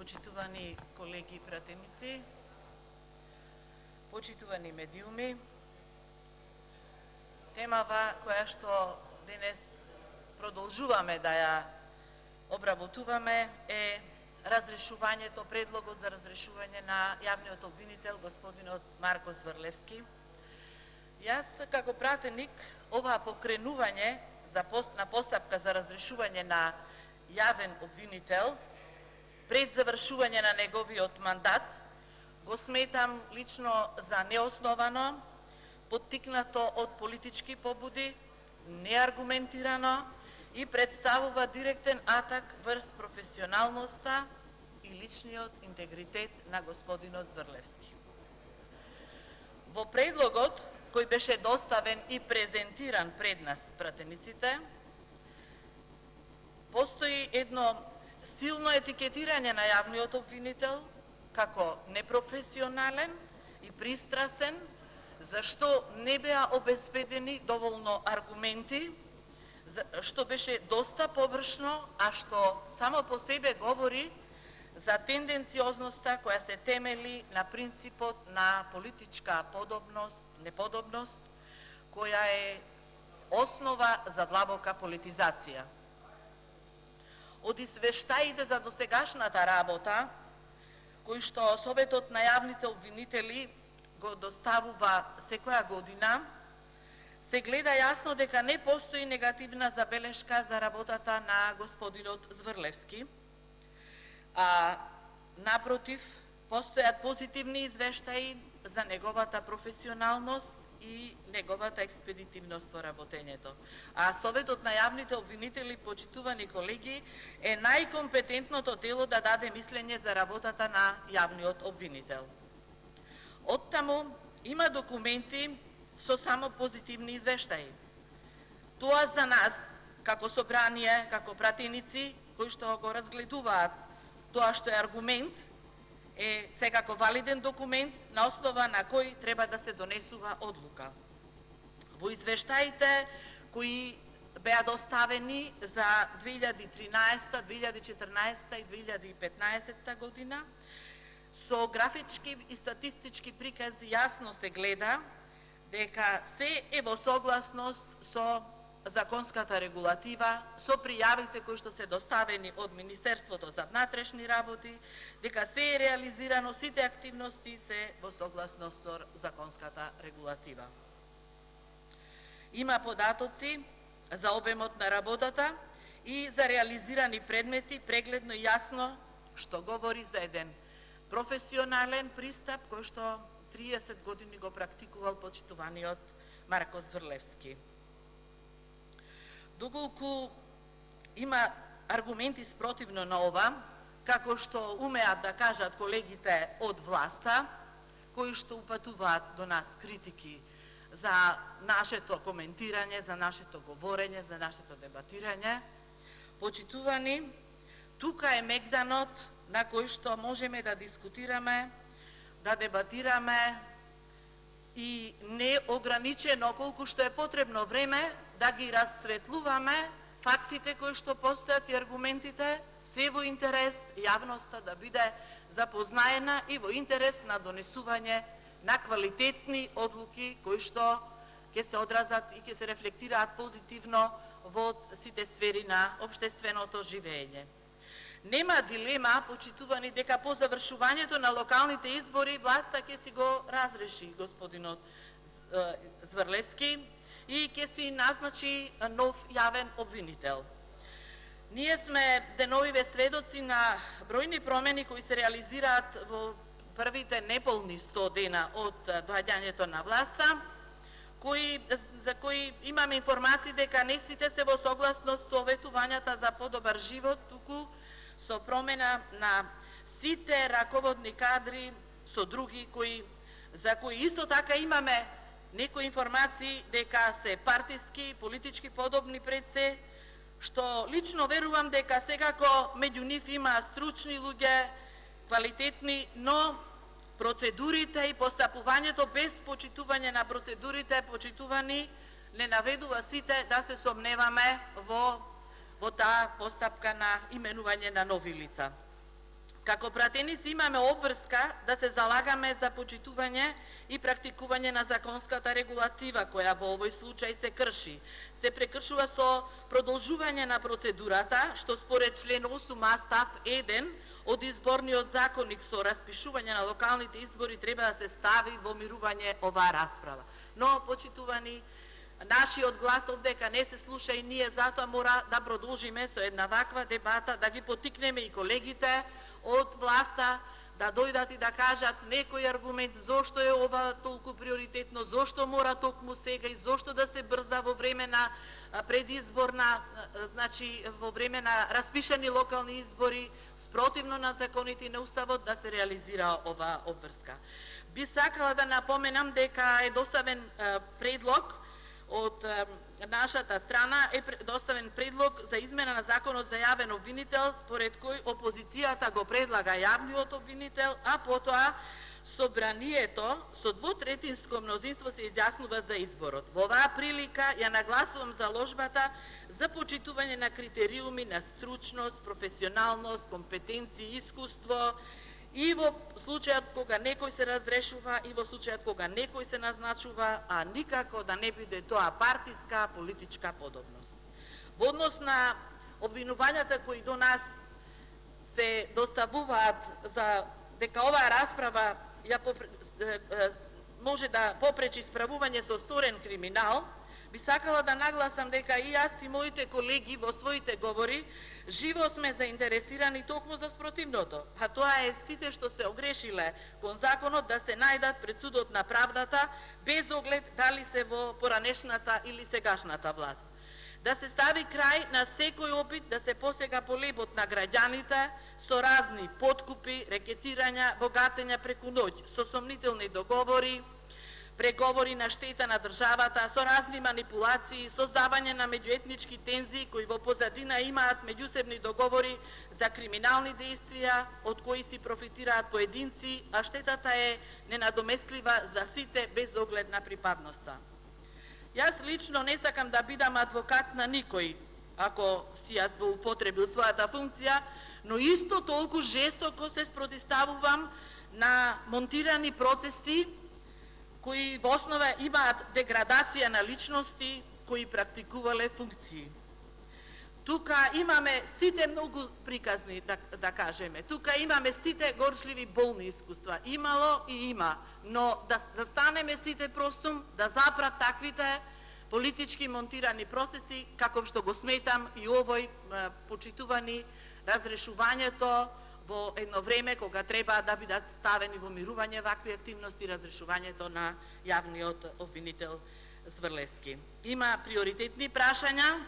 почитувани колеги и пратеници, почитувани медиуми, темава која што денес продолжуваме да ја обработуваме е разрешувањето, предлогот за разрешување на јавниот обвинител господинот Марко Зврлевски. Јас како пратеник ова покренување на постапка за разрешување на јавен обвинител пред завршување на неговиот мандат го сметам лично за неосновано, поттикнато од политички побуди, неаргументирано и представува директен атак врз професионалноста и личниот интегритет на господинот Зврлевски. Во предлогот, кој беше доставен и презентиран пред нас пратениците, постои едно силно етикетирање на јавниот обвинител како непрофесионален и пристрасен, зашто не беа обезбедени доволно аргументи, што беше доста површно, а што само по себе говори за тенденциозноста која се темели на принципот на политичка подобност, неподобност, која е основа за длабока политизација. Од извештаите за досегашната работа, кои што Советот на јавните обвинители го доставува секоја година, се гледа јасно дека не постои негативна забелешка за работата на господинот Зврлевски, а напротив, постојат позитивни извештаи за неговата професионалност и неговата експедитивност во работењето. А Советот на јавните обвинители, почитувани колеги, е најкомпетентното тело да даде мислење за работата на јавниот обвинител. Оттаму има документи со само позитивни извештаи. Тоа за нас, како собрание, како пратеници, кои што го разгледуваат тоа што е аргумент, е секако валиден документ на основа на кој треба да се донесува одлука. Во извештаите кои беа доставени за 2013, 2014 и 2015 година, со графички и статистички прикази јасно се гледа дека се е во согласност со законската регулатива, со пријавите кои што се доставени од Министерството за внатрешни работи, дека се е реализирано, сите активности се во согласност со законската регулатива. Има податоци за обемот на работата и за реализирани предмети, прегледно и јасно, што говори за еден професионален пристап кој што 30 години го практикувал почитуваниот Марко Зврлевски. Доколку има аргументи спротивно на ова, како што умеат да кажат колегите од власта, кои што упатуваат до нас критики за нашето коментирање, за нашето говорење, за нашето дебатирање, почитувани, тука е мегданот на кој што можеме да дискутираме, да дебатираме и неограничено колку што е потребно време да ги расветлуваме фактите кои што постојат и аргументите, се во интерес јавноста да биде запознаена и во интерес на донесување на квалитетни одлуки кои што ќе се одразат и ќе се рефлектираат позитивно во сите сфери на општественото живење. Нема дилема, почитувани, дека по завршувањето на локалните избори власта ќе си го разреши господинот Зврлевски и ќе си назначи нов јавен обвинител. Ние сме деновиве сведоци на бројни промени кои се реализираат во првите неполни 100 дена од доаѓањето на власта, за кои имаме информации дека не сите се во согласност со оветувањата за подобар живот, туку со промена на сите раководни кадри со други за кои исто така имаме некои информации дека се партиски, политички подобни пред се, што лично верувам дека секако меѓу нив има стручни луѓе, квалитетни, но процедурите и постапувањето без почитување на процедурите, почитувани, не наведува сите да се сомневаме во таа постапка на именување на нови лица. Како пратеници имаме обврска да се залагаме за почитување и практикување на законската регулатива, која во овој случај се крши. Се прекршува со продолжување на процедурата, што според член 8а став 1 од изборниот законник со распишување на локалните избори треба да се стави во мирување оваа расправа. Но, почитувани, нашиот глас овдека не се слуша и ние затоа мора да продолжиме со една ваква дебата, да ги потикнеме и колегите од власта да дојдат и да кажат некој аргумент зошто е ова толку приоритетно, зошто мора токму сега и зошто да се брза во време на предизборна, значи во време на распишани локални избори, спротивно на законите и на уставот да се реализира ова обврска. Би сакала да напоменам дека е доставен предлог од нашата страна, е доставен предлог за измена на законот за јавен обвинител, според кој опозицијата го предлага јавниот обвинител, а потоа собранието со двотретинско мнозинство се изјаснува за изборот. Во оваа прилика ја нагласувам заложбата за почитување на критериуми на стручност, професионалност, компетенции, искуство, и во случајот кога некој се разрешува, и во случајот кога некој се назначува, а никако да не биде тоа партиска, политичка подобност. Во однос на обвинувањата кои до нас се доставуваат за дека оваа расправа може да попречи справување со сторен криминал, би сакала да нагласам дека и јас и моите колеги во своите говори живо сме заинтересирани токму за спротивното, а тоа е сите што се огрешиле кон законот да се најдат пред судот на правдата, без оглед дали се во поранешната или сегашната власт. Да се стави крај на секој опит да се посега по лебот на граѓаните со разни подкупи, рекетирања, богатења преку ноќ, со сомнителни договори, преговори на штета на државата, со разни манипулации, создавање на меѓуетнички тензии кои во позадина имаат меѓусебни договори за криминални действија од кои си профитираат поединци, а штетата е ненадоместлива за сите без оглед на припадноста. Јас лично не сакам да бидам адвокат на никој, ако си јас злоупотребил својата функција, но исто толку жестоко се спротивставувам на монтирани процеси кои во основа имаат деградација на личности кои практикувале функции. Тука имаме сите многу приказни, да кажеме. Тука имаме сите горчливи болни искуства. Имало и има. Но да застанеме сите простум, да запрат таквите политички монтирани процеси, каков што го сметам и овој почитувани разрешувањето во едно време кога треба да бидат ставени во мирување вакви активности, разрешувањето на јавниот обвинител Зврлевски. Има приоритетни прашања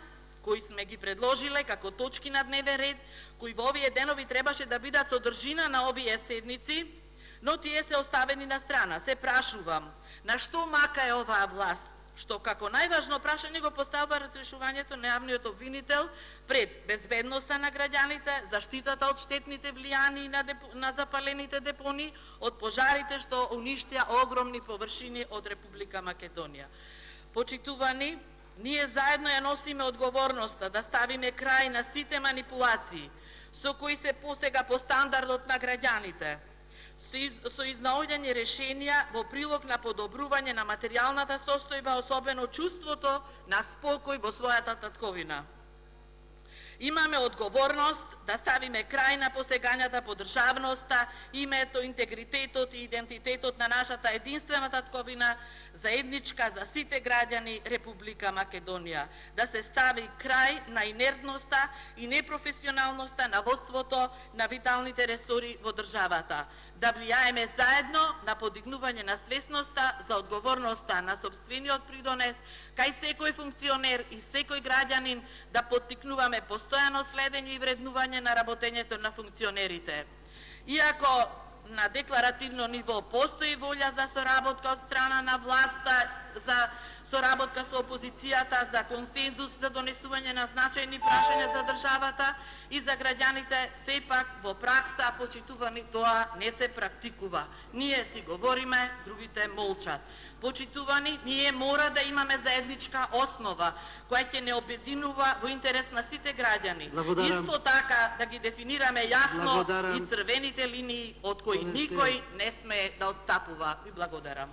кои сме ги предложиле како точки на дневен ред, кои во овие денови требаше да бидат содржина на овие седници, но тие се оставени на страна. Се прашувам, на што мака е оваа власт, што како најважно прашање го поставува разрешувањето на јавниот обвинител пред безбедноста на граѓаните, заштитата од штетните влијании на запалените депони, од пожарите што уништија огромни површини од Република Македонија. Почитувани, ние заедно ја носиме одговорноста да ставиме крај на сите манипулации со кои се посега по стандардот на граѓаните, со изнаоѓање решенија во прилог на подобрување на материјалната состојба, особено чувството на спокој во својата татковина. Имаме одговорност да ставиме крај на посегањата по државноста, името, интегритетот и идентитетот на нашата единствена татковина, заедничка за сите граѓани Република Македонија. Да се стави крај на инертноста и непрофесионалноста на водството на виталните ресори во државата. Да влијаеме заедно на подигнување на свесноста за одговорноста на сопствениот придонес кај секој функционер и секој граѓанин, да поттикнуваме постојано следење и вреднување на работењето на функционерите. Иако на декларативно ниво постои волја за соработка од страна на власта за соработка со опозицијата, за консензус за донесување на значајни прашања за државата и за граѓаните, сепак во пракса, почитувани, тоа не се практикува. Ние си говориме, другите молчат. Почитувани, ние мора да имаме заедничка основа, која ќе не обединува во интерес на сите граѓани. Благодарам. Исто така да ги дефинираме јасно Благодарам. и црвените линии од кои никој не смее да отстапува. Ви благодарам.